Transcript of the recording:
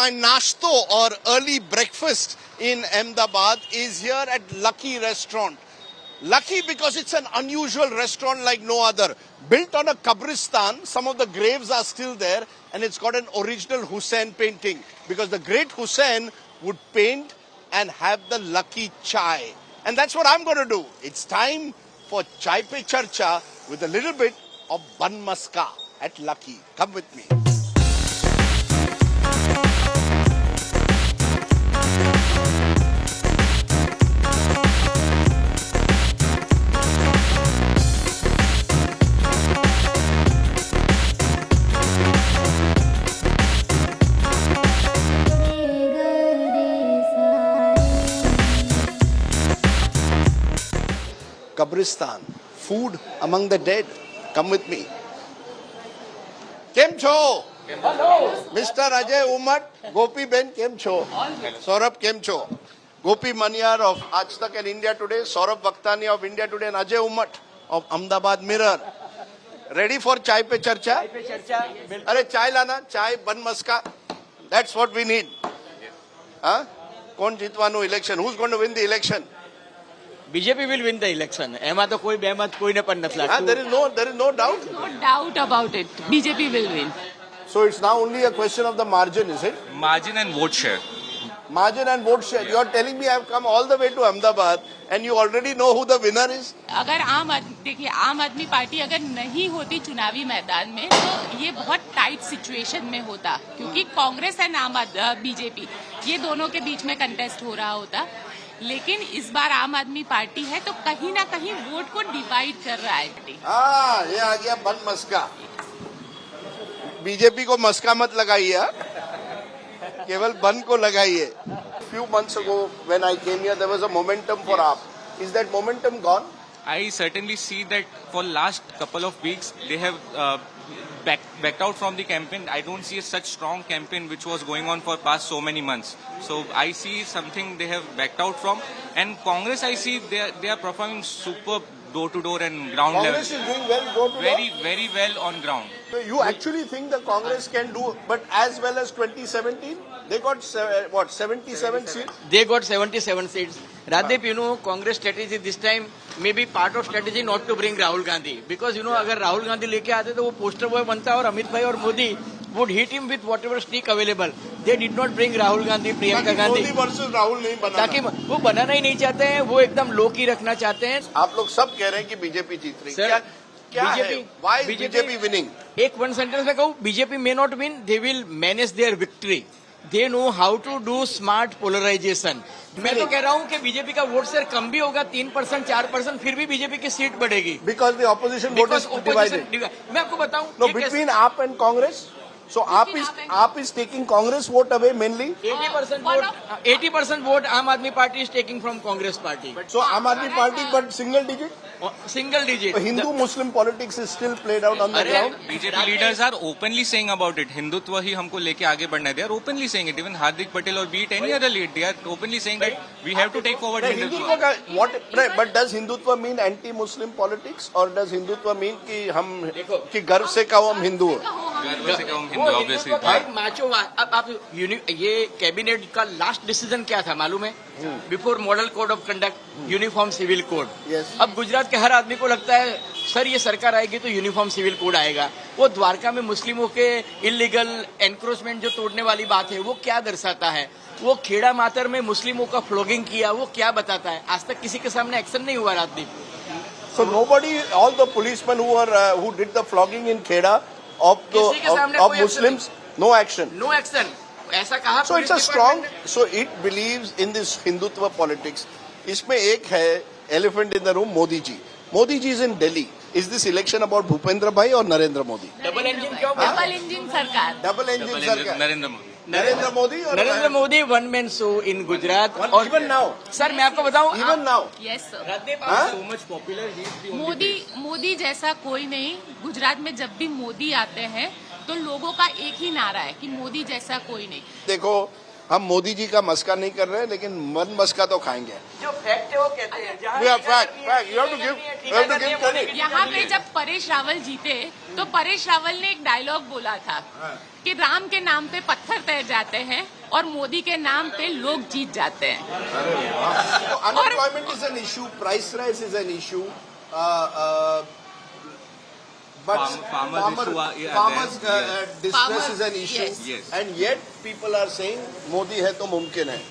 my nashto or early breakfast in Ahmedabad is here at Lucky Restaurant. Lucky because it's an unusual restaurant like no other. Built on a Kabristan, some of the graves are still there, and it's got an original Hussain painting because the great Hussain would paint and have the lucky chai. And that's what I'm going to do. It's time for Chai Pe Charcha with a little bit of Ban Maska at Lucky. Come with me. Kabristan, food among the dead. Come with me. Kem cho? Hello. Mr. Ajay Umat, Gopi Ben, kem cho? Saurabh, kem cho? Gopi Manyar of Aaj Tak and India Today, Saurabh Vakhtani of India Today, and Ajay Umat of Ahmedabad Mirror. Ready for Chai Pe Charcha? Chai Pe Charcha. Are chai lana, chai, ban maska. That's what we need. Huh? Kaun jitwanu election? Who's going to win the election? BJP will win the election. એમાં તો કોઈ બેમત કોઈને પણ નથી લાગતું. There is no doubt. No doubt about it. BJP will win. So it's now only a question of the margin, is it? Margin and vote share. Margin and vote share. You are telling me I have come all the way to Ahmedabad and you already know who the winner is? अगर आम आदमी party अगर नहीं होती चुनावी मैदान में तो ये बहुत टाइट सिचुएशन में होता, क्योंकि कांग्रेस एंड बीजेपी ये दोनों के बीच में कंटेस्ट हो रहा होता. लेकिन इस बार आम आदमी पार्टी है तो कहीं ना कहीं वोट को डिवाइड कर रहा है. ये आ गया बन मस्का. बीजेपी को मस्का मत लगाइए, केवल बन को लगाइए. Few months ago when I came here there was a momentum for AAP. Is that momentum gone? I certainly see that for last couple of weeks they have backed out from the campaign. I don't see such strong campaign which was going on for past so many months. So I see something they have backed out from. And Congress, I see they are performing superb door to door and ground Congress level. is doing well door to door? Very well on ground. So you actually think the Congress can do but as well as 2017? They got 77 seats? They got 77 seats. Radip, Congress strategy this time may be part of strategy not to bring Rahul Gandhi. Because, अगर राहुल गांधी लेके आते तो वो poster boy बनता और अमित भाई और Modi would hit him with whatever stick available. They did not bring Rahul Gandhi, Priyanka Gandhi. Modi versus Rahul नहीं बनाना. ताकि वो बनाना ही नहीं चाहते हैं, वो एकदम लो की रखना चाहते हैं. आप लोग सब कह रहे हैं कि बीजेपी जीत रही है. क्या है? Why is BJP winning? एक वन सेंटेंस में कहूँ, BJP may not win, they will manage their victory. They know how to do smart polarization. मैं तो कह रहा हूँ कि बीजेपी का वोट शेयर कम भी होगा 3%, 4%, फिर भी बीजेपी की सीट बढ़ेगी. Because the opposition vote is divided. मैं आपको बताऊँ. No, between AAP and Congress. So AAP is taking Congress vote away mainly. 80% vote Aam Aadmi Party is taking from Congress Party. So Aam Aadmi Party, but single digit. Single digit. Hindu-Muslim politics is still played out on the ground. BJP leaders are openly saying about it. Hindutva ही हमको लेके आगे बढ़ना है. They are openly saying it. Even Hardik Patel or be it any other lead, they are openly saying that we have to take forward Hindutva. But does Hindutva mean anti-Muslim politics or does Hindutva mean कि गर्व से कहो हम हिंदू हैं? गर्व से कहो हम हिंदू, obviously. अब ये कैबिनेट का लास्ट डिसीजन क्या था मालूम है? Before model code of conduct uniform civil code. अब गुजरात के हर आदमी को लगता है सर ये सरकार आएगी तो यूनिफॉर्म सिविल कोड आएगा. वो द्वारका में मुस्लिमों के इलीगल एनक्रोचमेंट जो तोड़ने वाली बात है वो क्या दर्शाता है? वो खेड़ा मातर में मुस्लिमों का फ्लॉगिंग किया वो क्या बताता है? आज तक किसी के सामने एक्शन नहीं हुआ. Rajdeep. So nobody, all the policemen who did the flogging in Kheda of Muslims, no action. No action. ऐसा कहा. So it's a strong. So it believes in this Hindutva politics. इसमें एक है elephant in the room, Modi ji. Modi ji is in Delhi. Is this election about Bhupendra Bhai or Narendra Modi? Double engine क्यों? Double engine सरकार. Double engine सरकार. Narendra Modi. Narendra Modi or Narendra Modi one man show in Gujarat. और even now. Sir मैं आपको बताऊं. Even now. Yes sir. so much popular. Modi जैसा कोई नहीं. गुजरात में जब भी मोदी आते हैं तो लोगों का एक ही नारा है कि मोदी जैसा कोई नहीं. देखो हम मोदी जी का मस्का नहीं कर रहे हैं लेकिन मन मस्का तो खाएंगे. जो फैक्ट है वो कहते हैं. We are fact. You have to give credit. यहाँ पे जब परेश रावल जीते तो परेश रावल ने एक डायलॉग बोला था कि राम के नाम पे पत्थर तैर जाते हैं और मोदी के नाम पे लोग जीत जाते हैं। So unemployment is an issue, price rise is an issue, but Farmers issue are- yeah, farmers there, distress Farmers, is an issue, yes. Yes. and yet people are saying Modi hai to mumkin hai.